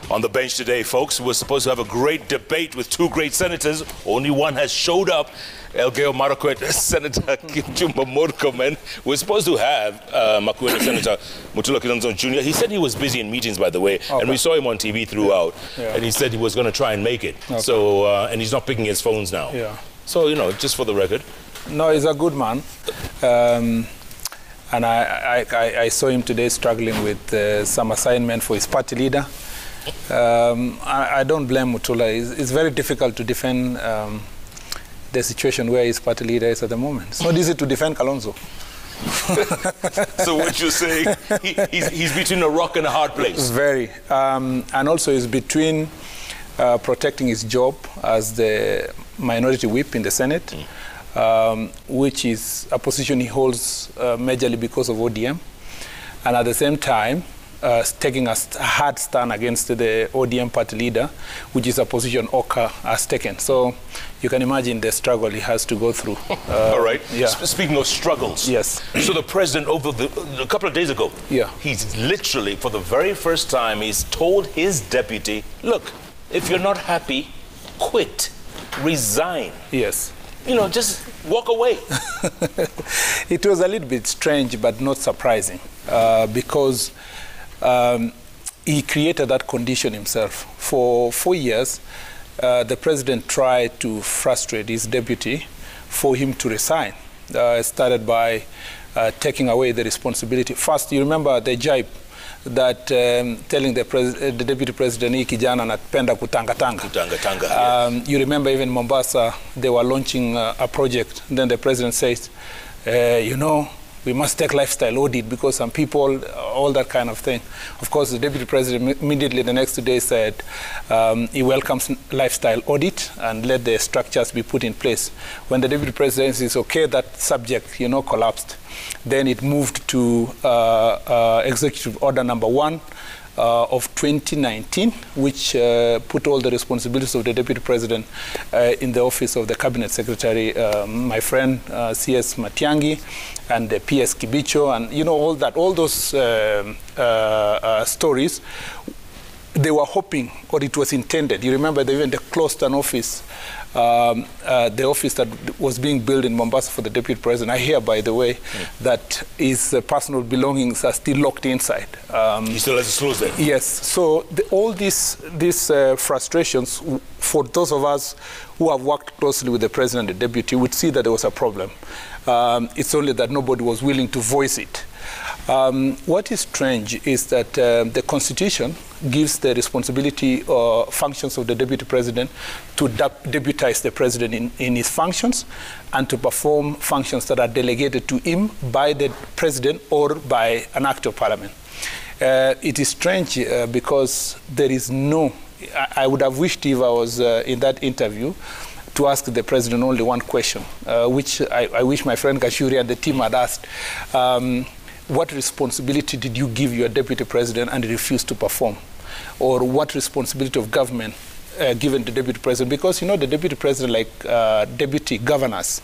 On the bench today, folks, we're supposed to have a great debate with two great senators. Only one has showed up. Elgeyo Marakwet, Senator Kipchumba Murkomen. We're supposed to have Makueni Senator Mutula Kilonzo Jr. He said he was busy in meetings, by the way, and we saw him on TV throughout. Yeah. And he said he was going to try and make it. Okay. So, and he's not picking his phones now. Yeah. So, you know, just for the record. No, he's a good man. And I saw him today struggling with some assignment for his party leader. I don't blame Mutula. It's very difficult to defend the situation where his party leader is at the moment. It's not easy to defend Kalonzo. So what you're saying, he's between a rock and a hard place? Very. And also he's between protecting his job as the minority whip in the Senate, which is a position he holds majorly because of ODM, and at the same time taking a hard stand against the ODM party leader, which is a position Oka has taken. So you can imagine the struggle he has to go through. All right. Yeah. Speaking of struggles. Yes. So the president, a couple of days ago, he's literally, for the very first time, he's told his deputy, look, if you're not happy, quit, resign. Yes. You know, just walk away. It was a little bit strange, but not surprising, because he created that condition himself. For 4 years, the president tried to frustrate his deputy for him to resign. It started by taking away the responsibility. First, you remember the jibe that telling the deputy president, hii kijana anapenda kutanga-tanga. You remember even Mombasa, they were launching a project. Then the president says, you know, we must take lifestyle audit because some people, all that kind of thing. Of course, the deputy president immediately the next day said he welcomes lifestyle audit and let the structures be put in place. When the deputy president says, okay, that subject, you know, collapsed. Then it moved to Executive Order number 1 of 2019, which put all the responsibilities of the deputy president in the office of the cabinet secretary, my friend CS Matiangi, and the PS Kibicho, and you know all those stories. They were hoping, or it was intended. You remember even they closed an office, the office that was being built in Mombasa for the deputy president. I hear, by the way, that his personal belongings are still locked inside. He still has his clothes there? Yes. So all these frustrations, for those of us who have worked closely with the president and the deputy, would see that there was a problem. It's only that nobody was willing to voice it. What is strange is that the Constitution gives the responsibility or functions of the deputy president to deputize the president in his functions and to perform functions that are delegated to him by the president or by an act of parliament. It is strange because there is no, I would have wished if I was in that interview to ask the president only one question, which I wish my friend Kashuri and the team had asked. What responsibility did you give your deputy president and he refused to perform? Or what responsibility of government given the deputy president? Because, you know, the deputy president, like deputy governors,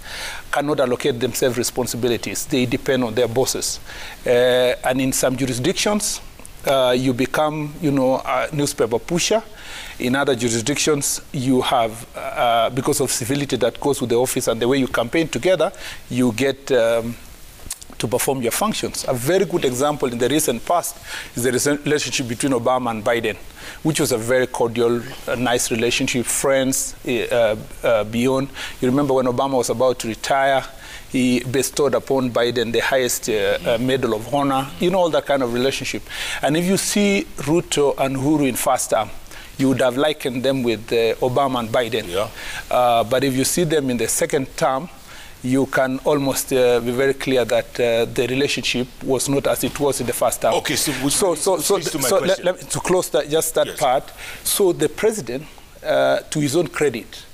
cannot allocate themselves responsibilities. They depend on their bosses. And in some jurisdictions, you become, you know, a newspaper pusher. In other jurisdictions, you have, because of civility that goes with the office and the way you campaign together, you get to perform your functions. A very good example in the recent past is the relationship between Obama and Biden, which was a very cordial, nice relationship, friends beyond. You remember when Obama was about to retire, he bestowed upon Biden the highest Medal of Honor, you know, all that kind of relationship. And if you see Ruto and Uhuru in first term, you would have likened them with Obama and Biden. Yeah. But if you see them in the second term, you can almost be very clear that the relationship was not as it was in the first term. Okay, so to close that, just that part. So the president, to his own credit,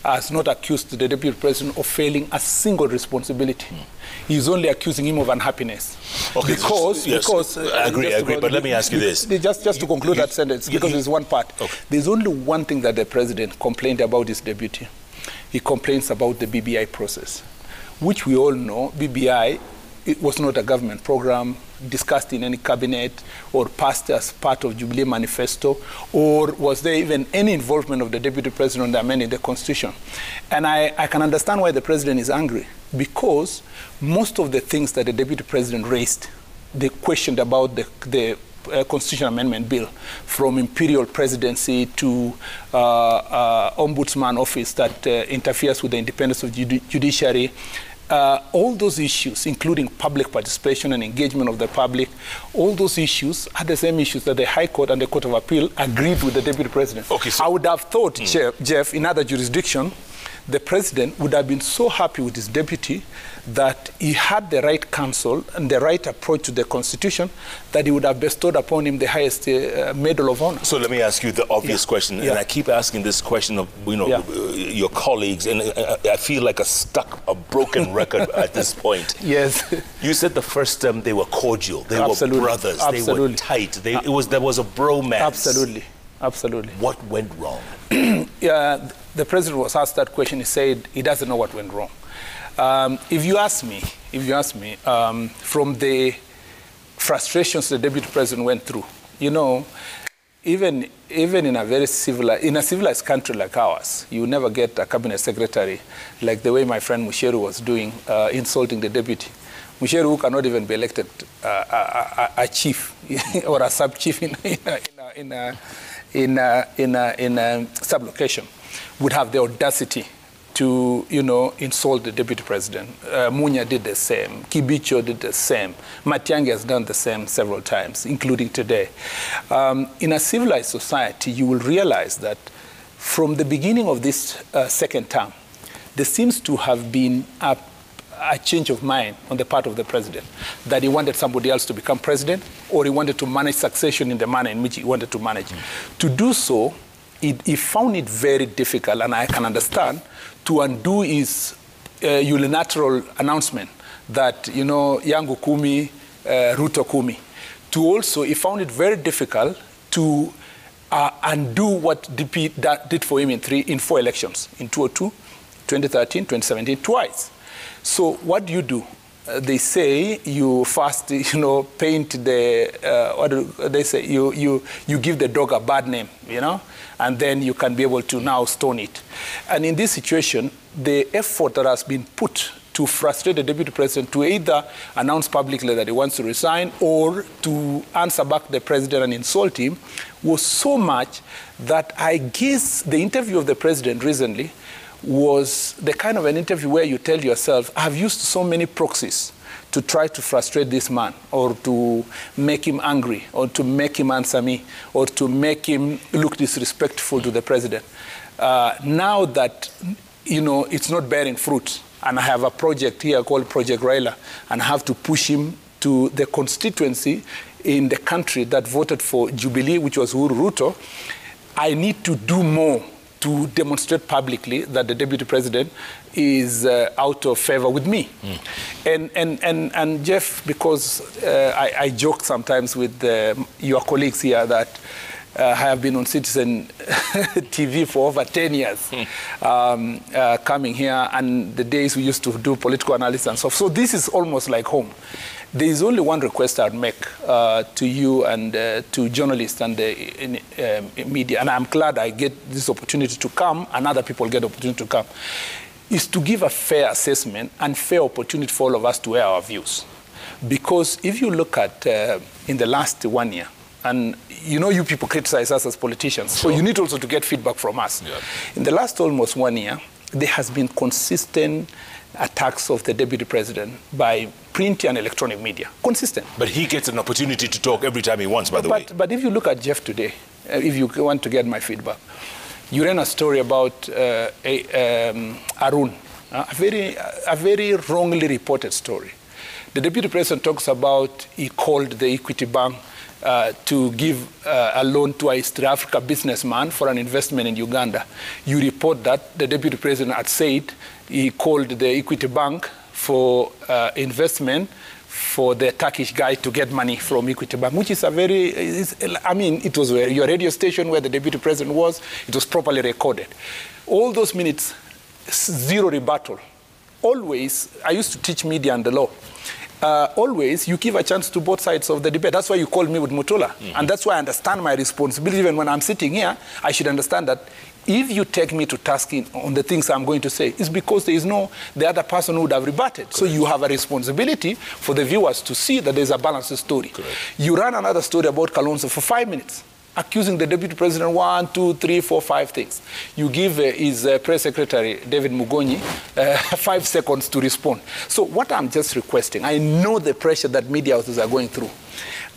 has not accused the deputy president of failing a single responsibility. He's only accusing him of unhappiness. Okay, because I agree, but let me ask you this. Just to conclude that sentence, because there's one part. Okay. There's only one thing that the president complained about his deputy. He complains about the BBI process, which we all know BBI it was not a government program discussed in any cabinet or passed as part of Jubilee manifesto, or was there even any involvement of the deputy president in amending the constitution? And I can understand why the president is angry, because most of the things that the deputy president raised, they questioned about the constitutional amendment bill, from imperial presidency to ombudsman office that interferes with the independence of judiciary. All those issues, including public participation and engagement of the public, all those issues are the same issues that the High Court and the Court of Appeal agreed with the Deputy President. Okay, so I would have thought, Jeff, in other jurisdiction, the President would have been so happy with his deputy that he had the right counsel and the right approach to the Constitution that he would have bestowed upon him the highest Medal of Honor. So let me ask you the obvious question, and I keep asking this question of your colleagues, and I feel like a broken record at this point. Yes. You said the first term they were cordial, they were brothers, they were tight, there was a bromance. Absolutely, absolutely. What went wrong? The president was asked that question. He said he doesn't know what went wrong. If you ask me, from the frustrations the deputy president went through, even in a civilized country like ours, you never get a cabinet secretary like the way my friend Musheru was doing, insulting the deputy. Musheru, who cannot even be elected a chief or a sub-chief in a sub-location, would have the audacity to, insult the deputy president. Munya did the same. Kibicho did the same. Matiang'i has done the same several times, including today. In a civilized society, you will realize that from the beginning of this second term, there seems to have been a change of mind on the part of the president, that he wanted somebody else to become president, or he wanted to manage succession in the manner in which he wanted to manage. To do so, he found it very difficult, and I can understand, to undo his unilateral announcement that, Yangu Kumi, Ruto Kumi. He found it very difficult to undo what DP did for him in 4 elections, in 2002, 2013, 2017, twice. So what do? They say you first, paint the, what do they say? You give the dog a bad name, and then you can be able to now stone it. And in this situation, the effort that has been put to frustrate the deputy president to either announce publicly that he wants to resign or to answer back the president and insult him was so much that I guess the interview of the president recently was the kind of an interview where you tell yourself, I've used so many proxies to try to frustrate this man, or to make him angry, or to make him answer me, or to make him look disrespectful to the president. Now that, it's not bearing fruit, and I have a project here called Project Raila, and I have to push him to the constituency in the country that voted for Jubilee, which was Uhuruto, I need to do more to demonstrate publicly that the deputy president is out of favor with me. And Jeff, because I joke sometimes with your colleagues here that I have been on Citizen TV for over 10 years, coming here, and the days we used to do political analysis and stuff. So this is almost like home. There is only one request I'd make to you and to journalists and the media, and I'm glad I get this opportunity to come, and other people get the opportunity to come, is to give a fair assessment and fair opportunity for all of us to air our views. Because if you look at in the last 1 year, and you people criticize us as politicians, so you need also to get feedback from us. Yeah. In the last almost 1 year, there has been consistent attacks of the deputy president by print and electronic media. Consistent. But he gets an opportunity to talk every time he wants, by the way. But if you look at Jeff today, if you want to get my feedback, you ran a story about Arun, a very wrongly reported story. The deputy president talks about he called the Equity Bank to give a loan to a East Africa businessman for an investment in Uganda. You report that the deputy president had said he called the Equity Bank for investment for the Turkish guy to get money from Equity Bank, which is it was your radio station where the deputy president was. It was properly recorded. All those minutes, zero rebuttal. Always, I used to teach media and the law. always you give a chance to both sides of the debate. That's why you called me with Mutula. And that's why I understand my responsibility. Even when I'm sitting here, I should understand that if you take me to task on the things I'm going to say, it's because there is the other person who would have rebutted. Correct. So you have a responsibility for the viewers to see that there's a balanced story. Correct. You ran another story about Kalonzo for 5 minutes, accusing the deputy president 1, 2, 3, 4, 5 things. You give his press secretary, David Mugonyi, 5 seconds to respond. So what I'm just requesting, I know the pressure that media houses are going through.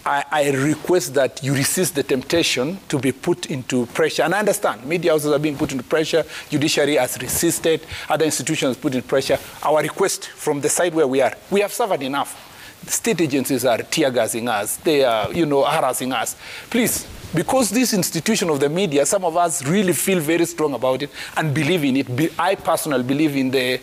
I request that you resist the temptation to be put into pressure. And I understand, media houses are being put into pressure, judiciary has resisted, other institutions put in pressure. Our request from the side where we have suffered enough. The state agencies are tear-gassing us, they are, harassing us. Please, because this institution of the media, some of us really feel very strong about it and believe in it. I personally believe in the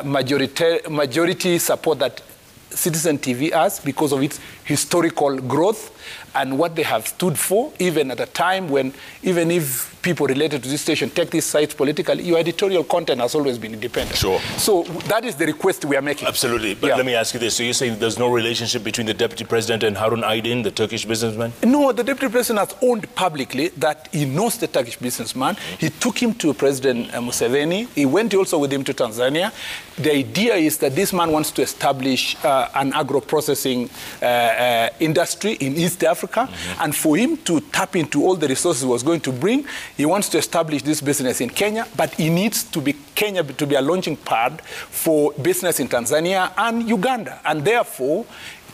majority support that Citizen TV has because of its historical growth and what they have stood for, even at a time when, even if people related to this station take these sites politically, your editorial content has always been independent. Sure. So that is the request we are making. Absolutely. But let me ask you this. So you're saying there's no relationship between the deputy president and Harun Aydin, the Turkish businessman? No, the deputy president has owned publicly that he knows the Turkish businessman. He took him to President Museveni. He went also with him to Tanzania. The idea is that this man wants to establish an agro-processing industry in East Africa. And for him to tap into all the resources he was going to bring, he wants to establish this business in Kenya, but he needs Kenya to be a launching pad for business in Tanzania and Uganda. And therefore,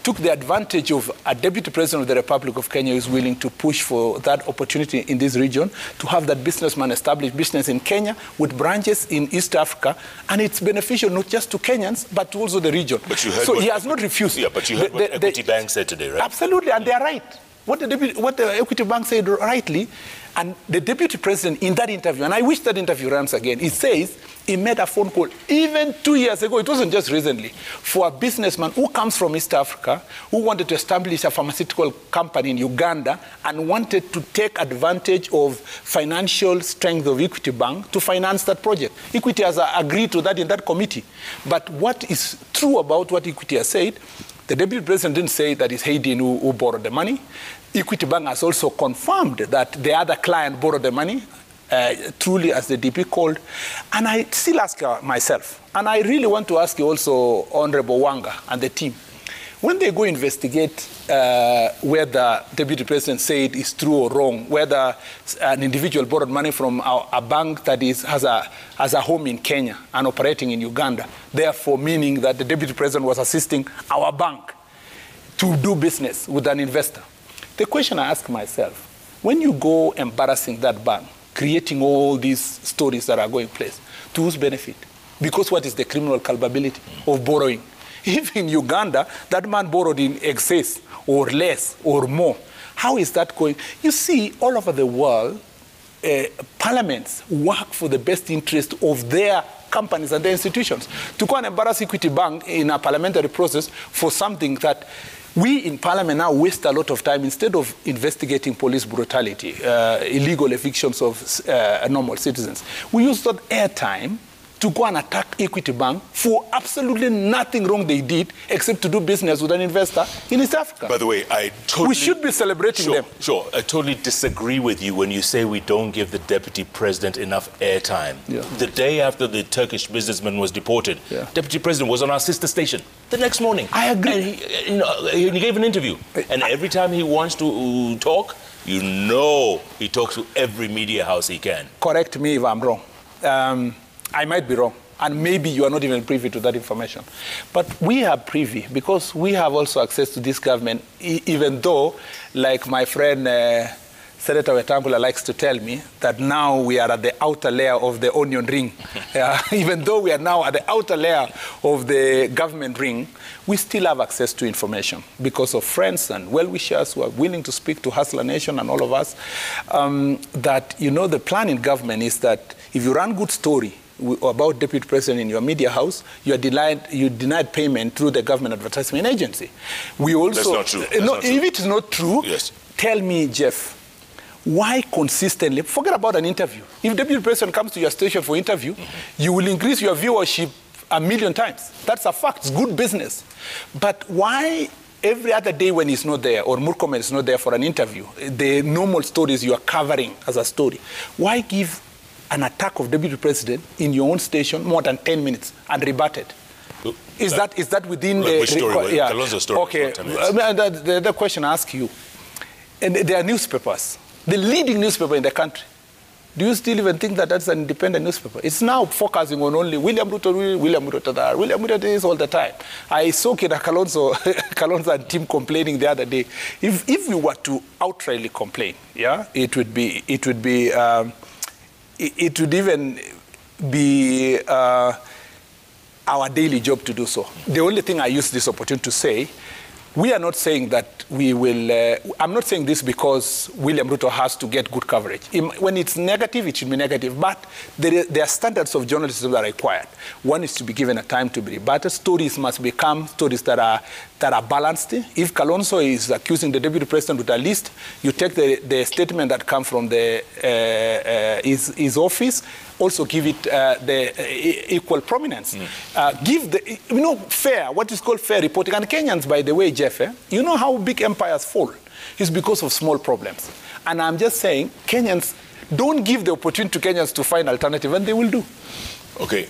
took the advantage of a deputy president of the Republic of Kenya who is willing to push for that opportunity in this region, to have that businessman establish business in Kenya with branches in East Africa. And it's beneficial not just to Kenyans, but to also the region. But you heard so he has not refused. Yeah, but you heard what Equity Bank said today, right? Absolutely, and they are right. What the Equity Bank said rightly, and the deputy president in that interview, and I wish that interview runs again, he says he made a phone call even 2 years ago, it wasn't just recently, for a businessman who comes from East Africa, who wanted to establish a pharmaceutical company in Uganda and wanted to take advantage of financial strength of Equity Bank to finance that project. Equity has agreed to that in that committee. But what is true about what Equity has said, the deputy president didn't say that it's Aydin who borrowed the money. Equity Bank has also confirmed that the other client borrowed the money, truly as the DP called. And I still ask myself, and I really want to ask you also, Honorable Wanga and the team, when they go investigate whether deputy president said is true or wrong, whether an individual borrowed money from a bank that has a home in Kenya and operating in Uganda, therefore meaning that the deputy president was assisting our bank to do business with an investor. The question I ask myself, when you go embarrassing that bank, creating all these stories that are going place, to whose benefit? Because what is the criminal culpability of borrowing? If in Uganda, that man borrowed in excess or less or more, how is that going? You see, all over the world, parliaments work for the best interest of their companies and their institutions. To go and embarrass Equity Bank in a parliamentary process for something that we in Parliament now waste a lot of time instead of investigating police brutality, illegal evictions of normal citizens. We use that airtime to go and attack Equity Bank for absolutely nothing wrong they did except to do business with an investor in East Africa. By the way, we should be celebrating them. Sure, I totally disagree with you when you say we don't give the deputy president enough airtime. Yeah. The day after the Turkish businessman was deported, deputy president was on our sister station the next morning. I agree. And he gave an interview. And every time he wants to talk, he talks to every media house he can. Correct me if I'm wrong. I might be wrong, and maybe you are not even privy to that information. But we are privy because we have also access to this government, even though, like my friend Senator Wetangula likes to tell me, that now we are at the outer layer of the onion ring. Even though we are now at the outer layer of the government ring, we still have access to information because of friends and well-wishers who are willing to speak to Hustler Nation and all of us, that, the plan in government is that if you run good story about deputy president in your media house, you denied payment through the government advertisement agency. We also, that's not true. If it is not true, yes. Tell me, Jeff, why consistently, forget about an interview. If deputy president comes to your station for interview, you will increase your viewership a million times. That's a fact. It's good business. But why every other day when he's not there or Murkomen is not there for an interview, the normal stories you are covering as a story, why give an attack of deputy president in your own station more than 10 minutes and rebut it? Is that within the... Which story? Yeah. Kalonzo's story. Okay. The question I ask you, and there are newspapers, the leading newspaper in the country. Do you still even think that that's an independent newspaper? It's now focusing on only William Ruto there, William Ruto this all the time. I saw Kalonzo and team complaining the other day. If we were to outrightly complain, yeah, it would even be our daily job to do so. The only thing I use this opportunity to say, we are not saying that we will... I'm not saying this because William Ruto has to get good coverage. When it's negative, it should be negative. But there are standards of journalism that are required. One is to be given a time to be rebutted. Stories must become stories that are balanced. If Kalonzo is accusing the deputy president with a list, you take the statement that comes from his office, also give it the equal prominence. Give the, fair, what is called fair reporting. And Kenyans, by the way, Jeff, you know how big empires fall? It's because of small problems. And I'm just saying, Kenyans, don't give the opportunity to Kenyans to find alternative, and they will do. Okay.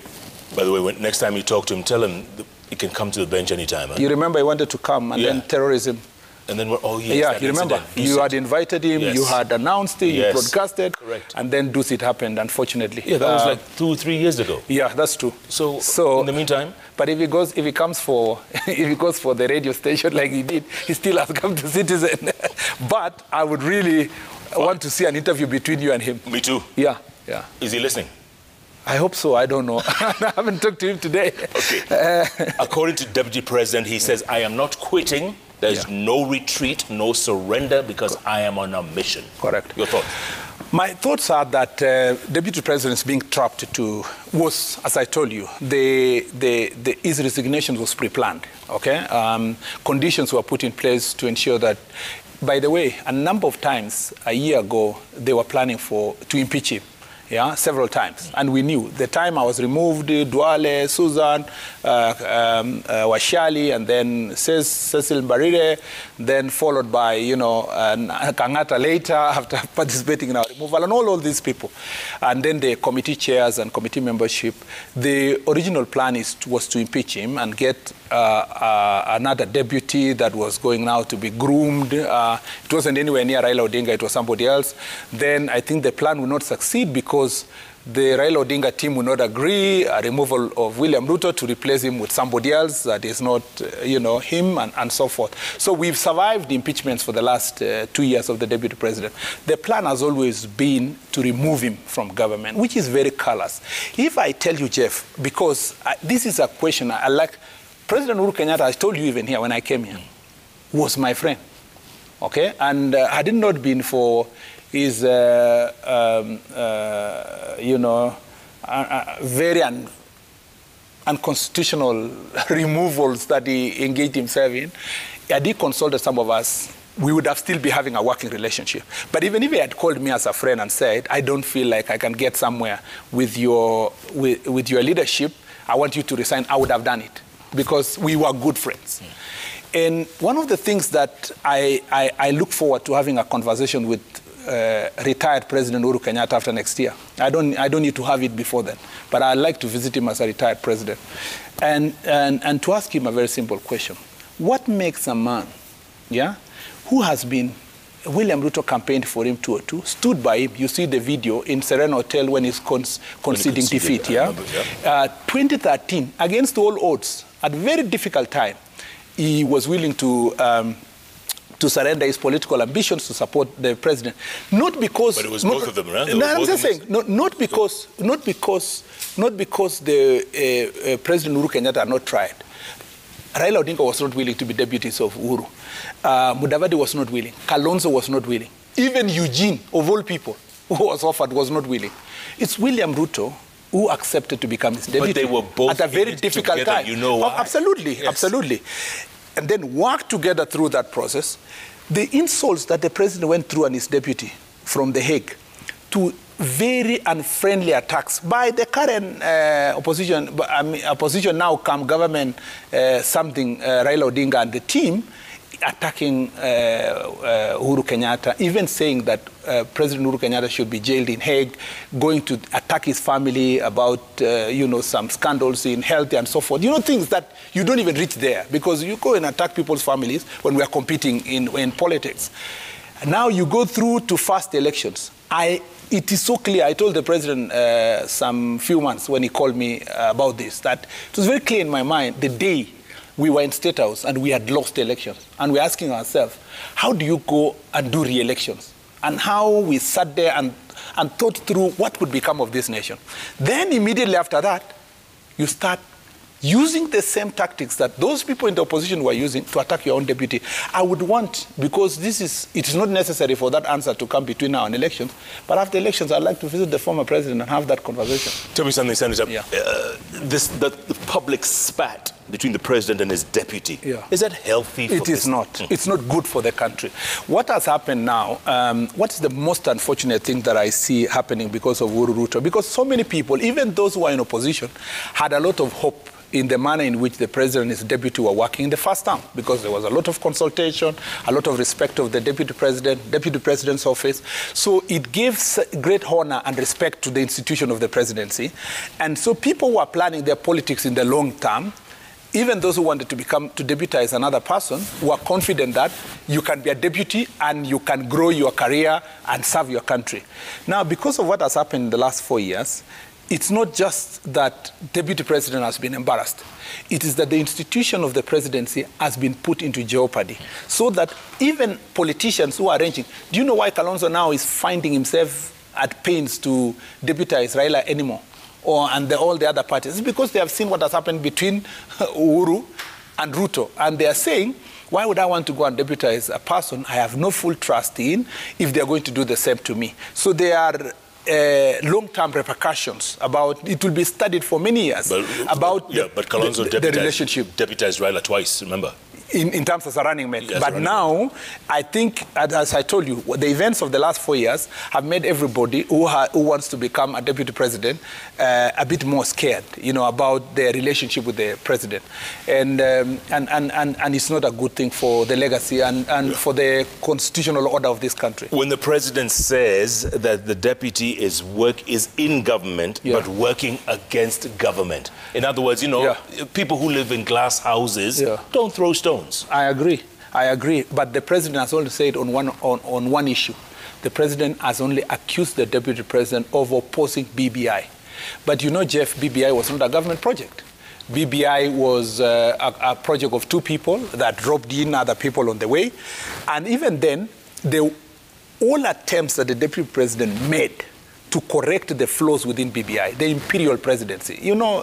By the way, next time you talk to him, tell him he can come to the bench anytime. Huh? You remember he wanted to come, and then terrorism. And then, you remember, you had invited him, you had announced it, you broadcasted, and then it happened, unfortunately. Yeah, that was like 2-3 years ago. Yeah, that's true. So in the meantime, but if he comes for the radio station like he did, he still has come to Citizen. But I would really want to see an interview between you and him. Me too. Yeah. Is he listening? I hope so. I don't know. I haven't talked to him today. Okay. According to Deputy President, he says, I am not quitting. There's no retreat, no surrender, because I am on a mission. Correct. Your thoughts? My thoughts are that Deputy President is being trapped was, as I told you, his resignation was pre-planned, okay? Conditions were put in place to ensure that, by the way, a number of times a year ago, they were planning to impeach him. Yeah, several times. And we knew the time I was removed, Duale, Susan, Washali, and then Cecil Mbarire, then followed by, Kangata later after participating in our removal, and all these people. And then the committee chairs and committee membership. The original plan was to impeach him and get another deputy that was going now to be groomed. It wasn't anywhere near Raila Odinga, it was somebody else. Then I think the plan would not succeed because the Raila Odinga team would not agree a removal of William Ruto to replace him with somebody else that is not, him and so forth. So we've survived the impeachments for the last 2 years of the deputy president. The plan has always been to remove him from government, which is very callous. If I tell you, Jeff, because this is a question I like, President Uhuru Kenyatta, I told you even here when I came here, was my friend, okay? And had it not been for his, very unconstitutional removals that he engaged himself in, had he consulted some of us, we would have still be having a working relationship. But even if he had called me as a friend and said, I don't feel like I can get somewhere with your leadership, I want you to resign, I would have done it because we were good friends. And one of the things that I look forward to having a conversation with retired President Uhuru Kenyatta after next year. I don't need to have it before then, but I'd like to visit him as a retired president and to ask him a very simple question. What makes a man, who has been, William Ruto campaigned for him 202, stood by him. You see the video in Serena Hotel when he's conceding defeat, 2013, against all odds, at a very difficult time, he was willing to surrender his political ambitions to support the president, not because. But it was both of them, right? No, I'm just saying, not because the President Uhuru Kenyatta are not tried. Raila Odinga was not willing to be deputies of Uhuru. Mudavadi was not willing. Kalonzo was not willing. Even Eugene, of all people, who was offered, was not willing. It's William Ruto who accepted to become his deputy. But they were both at a very difficult time. You know why? Absolutely, yes. Absolutely. And then work together through that process. The insults that the president went through and his deputy from The Hague to very unfriendly attacks by the current opposition, opposition now come government, Raila Odinga and the team, attacking Uhuru Kenyatta, even saying that President Uhuru Kenyatta should be jailed in Hague, going to attack his family about, some scandals in health and so forth. Things that you don't even reach there, because you go and attack people's families when we are competing in politics. Now you go through to fast elections. It is so clear. I told the president some few months when he called me about this, that it was very clear in my mind the day we were in State House and we had lost elections. And we're asking ourselves, how do you go and do re-elections? And how we sat there and thought through what would become of this nation. Then immediately after that, you start using the same tactics that those people in the opposition were using to attack your own deputy. I would want, because it is not necessary for that answer to come between now and elections, but after elections, I'd like to visit the former president and have that conversation. Tell me something, Senator. Yeah. The public spat between the president and his deputy, is that healthy for It is not. It's not good for the country. What has happened now, what is the most unfortunate thing that I see happening because of Uhuruto? Because so many people, even those who are in opposition, had a lot of hope in the manner in which the president and his deputy were working in the first term, because there was a lot of consultation, a lot of respect of the deputy president's office. So it gives great honor and respect to the institution of the presidency. And so people who are planning their politics in the long term, even those who wanted to deputize another person, were confident that you can be a deputy and you can grow your career and serve your country. Now, because of what has happened in the last 4 years, it's not just that deputy president has been embarrassed. It is that the institution of the presidency has been put into jeopardy, so that even politicians who are arranging, do you know why Kalonzo now is finding himself at pains to deputize Raila anymore, and all the other parties? It's because they have seen what has happened between Uhuru and Ruto, and they are saying, why would I want to go and deputize a person I have no full trust in if they are going to do the same to me? So they are long-term repercussions about, it will be studied for many years, but Kalonzo the relationship. Deputized Raila twice, remember? In terms of a running mate. Yes, but now, I think, as I told you, the events of the last 4 years have made everybody who wants to become a deputy president a bit more scared, about their relationship with the president. And it's not a good thing for the legacy and for the constitutional order of this country. When the president says that the deputy is in government, but working against government. In other words, people who live in glass houses don't throw stones. I agree. But the president has only said on one issue. The president has only accused the deputy president of opposing BBI. But Jeff, BBI was not a government project. BBI was a project of two people that dropped in other people on the way. And even then, all attempts that the deputy president made to correct the flaws within BBI, the imperial presidency.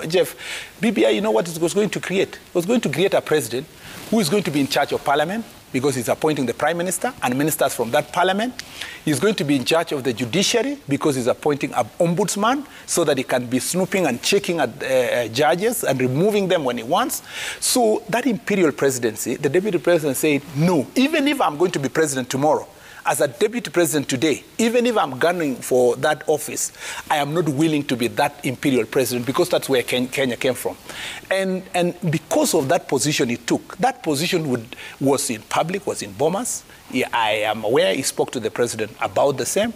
Jeff, BBI, what it was going to create? It was going to create a president who is going to be in charge of parliament, because he's appointing the prime minister and ministers from that parliament. He's going to be in charge of the judiciary, because he's appointing an ombudsman, so that he can be snooping and checking at judges and removing them when he wants. So that imperial presidency, the deputy president said, no, even if I'm going to be president tomorrow, as a deputy president today, even if I'm gunning for that office, I am not willing to be that imperial president, because that's where Kenya came from. And because of that position he took, that position was in public, was in Bomas. I am aware he spoke to the president about the same.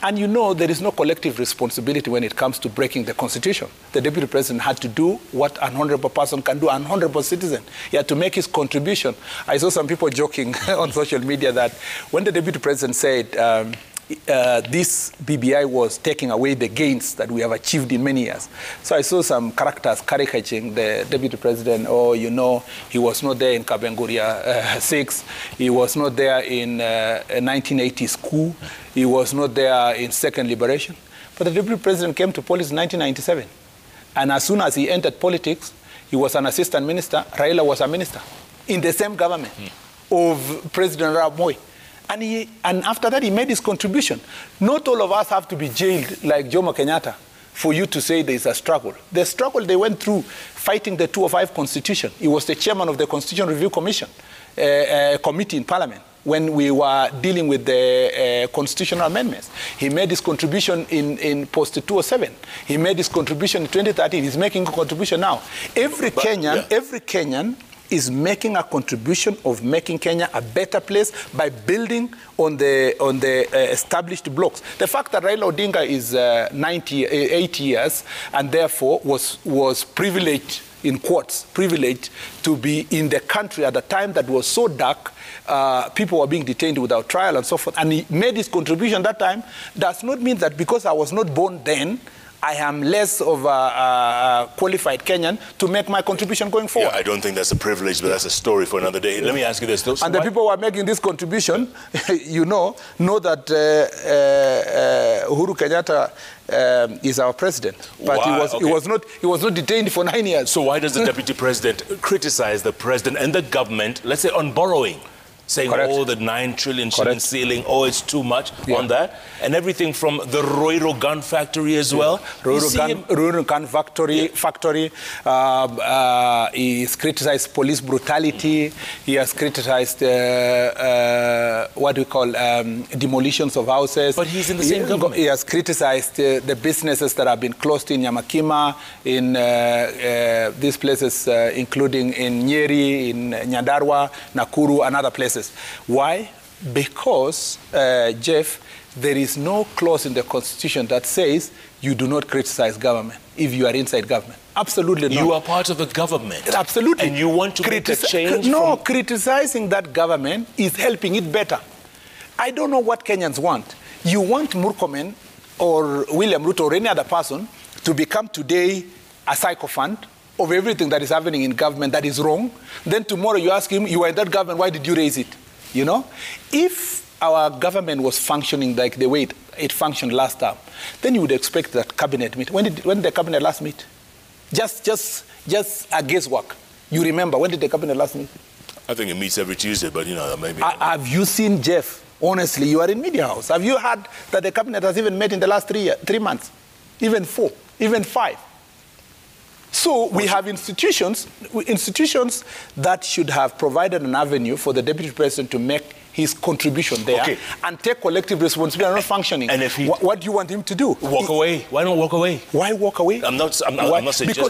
And there is no collective responsibility when it comes to breaking the constitution. The deputy president had to do what an honorable person can do, an honorable citizen. He had to make his contribution. I saw some people joking on social media that when the deputy president said this BBI was taking away the gains that we have achieved in many years. So I saw some characters caricaturing the deputy president. He was not there in Kabenguria 6. He was not there in 1980s coup. He was not there in Second Liberation. But the deputy president came to politics in 1997. And as soon as he entered politics, he was an assistant minister. Raila was a minister in the same government of President Arap Moi. And after that, he made his contribution. Not all of us have to be jailed like Jomo Kenyatta for you to say there is a struggle. The struggle they went through fighting the 205 Constitution. He was the chairman of the Constitution Review Commission, committee in Parliament. when we were dealing with the constitutional amendments. He made his contribution in post-2007. He made his contribution in 2013. He's making a contribution now. Every Kenyan is making a contribution of making Kenya a better place by building on the established blocks. The fact that Raila Odinga is 80 years and therefore was privileged, in quotes, privileged to be in the country at a time that was so dark, people were being detained without trial and so forth, and he made his contribution that time, does not mean that because I was not born then, I am less of a qualified Kenyan to make my contribution going forward. Yeah, I don't think that's a privilege, but that's a story for another day. Let me ask you this, though. And the people who are making this contribution, know that Uhuru Kenyatta is our president, but he was not detained for 9 years. So why does the deputy president criticize the president and the government, let's say, on borrowing? Saying, oh, the 9 trillion shilling ceiling, oh, it's too much on that. And everything from the Roiro gun factory as well. Roiro gun factory. He's criticized police brutality. He has criticized what we call demolitions of houses. But he's in the same government. He has criticized the businesses that have been closed in Yamakima, in these places, including in Nyeri, in Nyandarua, Nakuru, and other places. Why? Because, Jeff, there is no clause in the Constitution that says you do not criticize government if you are inside government. Absolutely not. You are part of the government. Absolutely. And you want to make a change? No, criticizing that government is helping it better. I don't know what Kenyans want. You want Murkomen or William Ruto or any other person to become today a sycophant of everything that is happening in government that is wrong. Then tomorrow you ask him, you were in that government, why did you raise it? If our government was functioning like the way it functioned last time, then you would expect that cabinet meet. When did the cabinet last meet? Just a guesswork. You remember, when did the cabinet last meet? I think it meets every Tuesday, but maybe. Have you seen, Jeff? Honestly, you are in Media House. Have you heard that the cabinet has even met in the last 3 months? Even 4, even 5. So we have institutions that should have provided an avenue for the deputy president to make his contribution there and take collective responsibility and not functioning. And if what do you want him to do? Walk away. Why not walk away? Why walk away? I'm not saying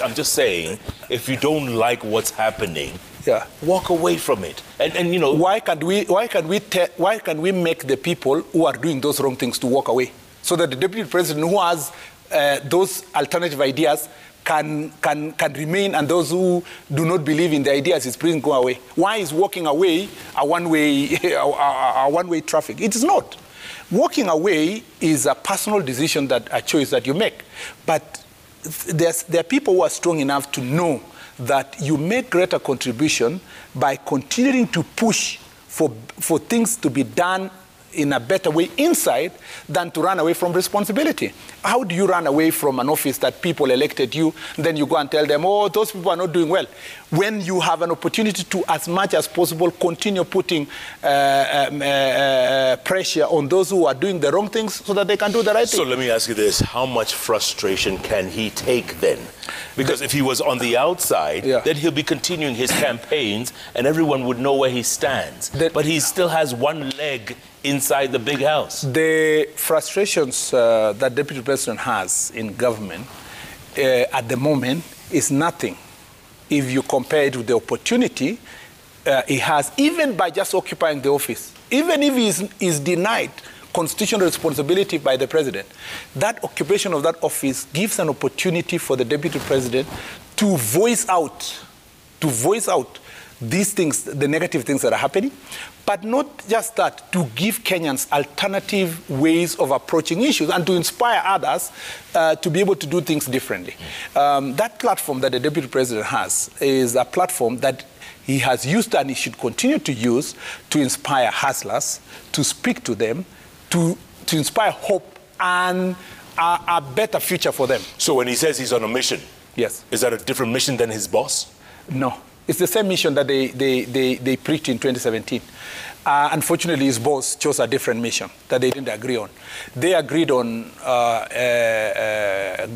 I'm just saying, if you don't like what's happening, walk away from it. And why can we make the people who are doing those wrong things to walk away, so that the deputy president who has those alternative ideas can remain, and those who do not believe in the ideas is please go away? Why is walking away a one-way traffic? It is not. Walking away is a personal decision, a choice that you make. But there are people who are strong enough to know that you make greater contribution by continuing to push for things to be done in a better way inside than to run away from responsibility. How do you run away from an office that people elected you, then you go and tell them, oh, those people are not doing well, when you have an opportunity to, as much as possible, continue putting pressure on those who are doing the wrong things so that they can do the right thing? So let me ask you this. How much frustration can he take then? Because if he was on the outside, then he'll be continuing his campaigns and everyone would know where he stands. But he still has one leg inside the big house. The frustrations that Deputy President has in government at the moment is nothing if you compare it with the opportunity he has, even by just occupying the office. Even if he is denied constitutional responsibility by the president, that occupation of that office gives an opportunity for the deputy president to voice out these things, the negative things that are happening, but not just that, to give Kenyans alternative ways of approaching issues and to inspire others to be able to do things differently. That platform that the deputy president has is a platform that he has used and he should continue to use to inspire hustlers, to speak to them, to inspire hope and a better future for them. So when he says he's on a mission, yes, is that a different mission than his boss? No. It's the same mission that they preached in 2017. Unfortunately, his boss chose a different mission that they didn't agree on. They agreed on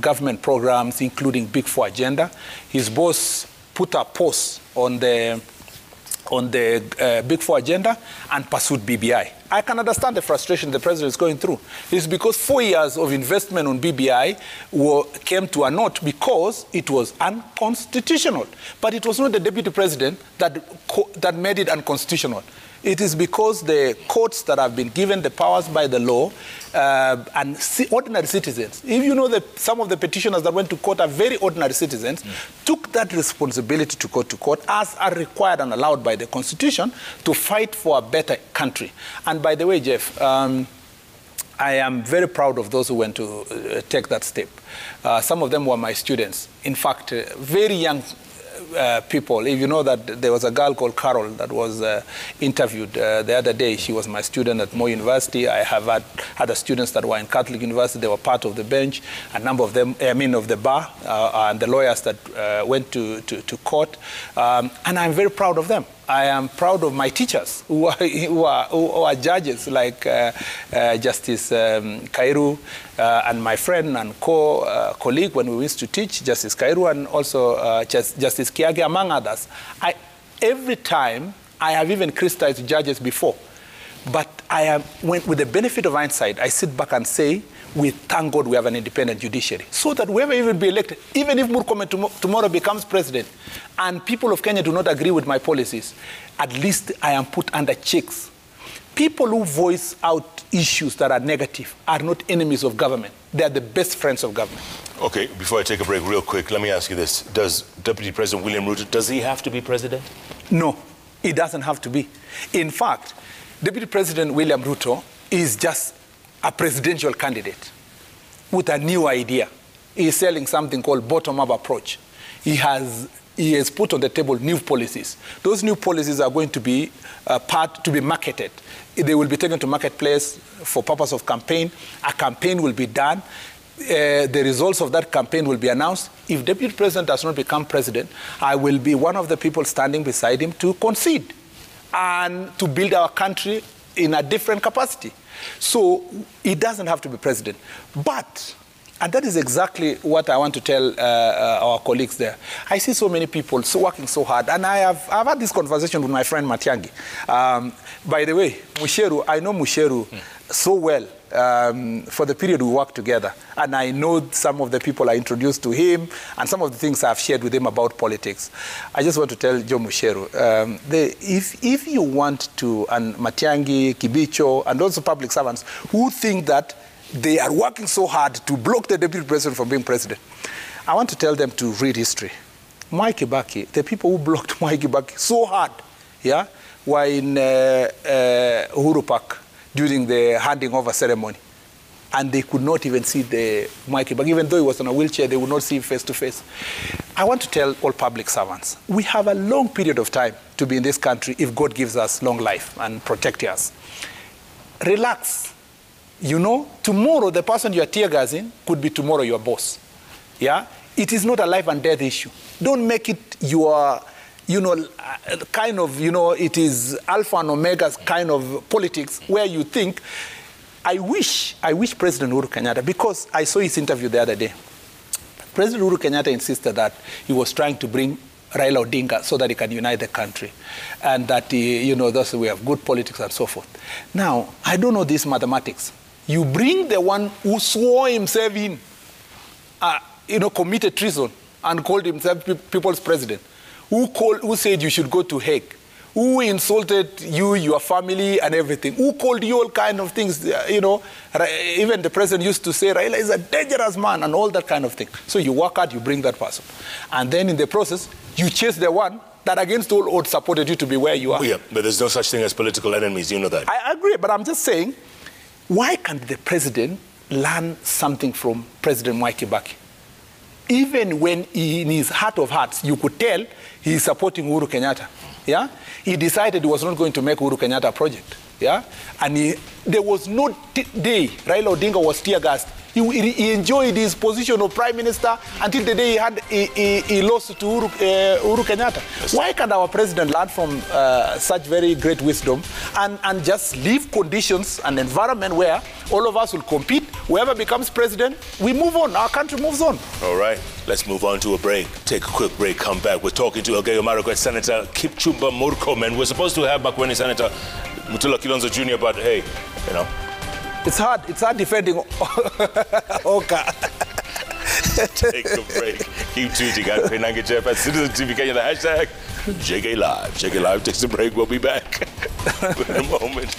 government programs, including Big Four agenda. His boss put a pause on on the Big Four agenda and pursued BBI. I can understand the frustration the president is going through. It's because 4 years of investment on BBI came to a naught because it was unconstitutional. But it was not the deputy president that made it unconstitutional. It is because the courts that have been given the powers by the law and ordinary citizens, if you know that some of the petitioners that went to court are very ordinary citizens, took that responsibility to go to court as are required and allowed by the Constitution to fight for a better country. And by the way, Jeff, I am very proud of those who went to take that step. Some of them were my students. In fact, very young people. If you know that there was a girl called Carol that was interviewed the other day. She was my student at Moi University. I have had other students that were in Catholic University. They were part of the bench. A number of them, of the bar and the lawyers that went to court. And I'm very proud of them. I am proud of my teachers who are judges like Justice Kairu and my friend and colleague when we used to teach, Justice Kairu, and also Justice Kiage, among others. Every time, I have even criticized judges before, but with the benefit of hindsight, I sit back and say, we thank God we have an independent judiciary, so that whoever even be elected, even if Murkomen tomorrow becomes president, and people of Kenya do not agree with my policies, at least I am put under checks. People who voice out issues that are negative are not enemies of government. They are the best friends of government. Okay, before I take a break real quick, let me ask you this. Does Deputy President William Ruto, does he have to be president? No, he doesn't have to be. In fact, Deputy President William Ruto is just a presidential candidate with a new idea. He is selling something called bottom-up approach. He has put on the table new policies. Those new policies are going to be marketed. They will be taken to marketplace for purpose of campaign. A campaign will be done. The results of that campaign will be announced. If Deputy President does not become president, I will be one of the people standing beside him to concede and to build our country in a different capacity. So he doesn't have to be president. But, and that is exactly what I want to tell our colleagues there. I see so many people working so hard. And I've had this conversation with my friend Matiang'i. By the way, Musheru, I know Musheru so well for the period we worked together. And I know some of the people I introduced to him and some of the things I've shared with him about politics. I just want to tell Joe Musheru, if you want to, and Matiang'i, Kibicho, and also public servants who think that they are working so hard to block the deputy president from being president, I want to tell them to read history. Mwai Kibaki, the people who blocked Mwai Kibaki so hard, were in Uhuru Park during the handing over ceremony. And they could not even see the Mwai Kibaki. Even though he was on a wheelchair, they would not see him face to face. I want to tell all public servants, we have a long period of time to be in this country if God gives us long life and protect us. Relax. You know, tomorrow the person you are tear gassing could be tomorrow your boss. It is not a life and death issue. Don't make it your, it is alpha and omega kind of politics where you think, I wish President Uhuru Kenyatta, because I saw his interview the other day. President Uhuru Kenyatta insisted that he was trying to bring Raila Odinga so that he can unite the country. And that, thus we have good politics and so forth. Now, I don't know these mathematics. You bring the one who swore himself in, committed treason and called himself people's president, who said you should go to Hague, who insulted you, your family, and everything, who called you all kind of things, even the president used to say, Raila is a dangerous man, and all that kind of thing. So you work hard, you bring that person. And then in the process, you chase the one that against all odds supported you to be where you are. Yeah, but there's no such thing as political enemies, you know that. I agree, but I'm just saying, why can't the president learn something from President Mwai Kibaki? Even when in his heart of hearts, you could tell he's supporting Uhuru Kenyatta. He decided he was not going to make Uhuru Kenyatta a project. And there was no day Raila Odinga was tear gassed He enjoyed his position of prime minister until the day he lost to Uhuru Kenyatta. Why can't our president learn from such very great wisdom and just leave conditions and environment where all of us will compete? Whoever becomes president, we move on. Our country moves on. All right, let's move on to a break. Take a quick break, come back. We're talking to Elgeyo Marakwet, Senator Kipchumba Murkomen. We're supposed to have Makueni Senator Mutula Kilonzo Jr., but hey, you know. It's hard defending Oka. Take a break. Keep tweeting at Penange Jeff at Citizen TV Kenya, the hashtag JKLive. JKLive takes a break. We'll be back in a moment.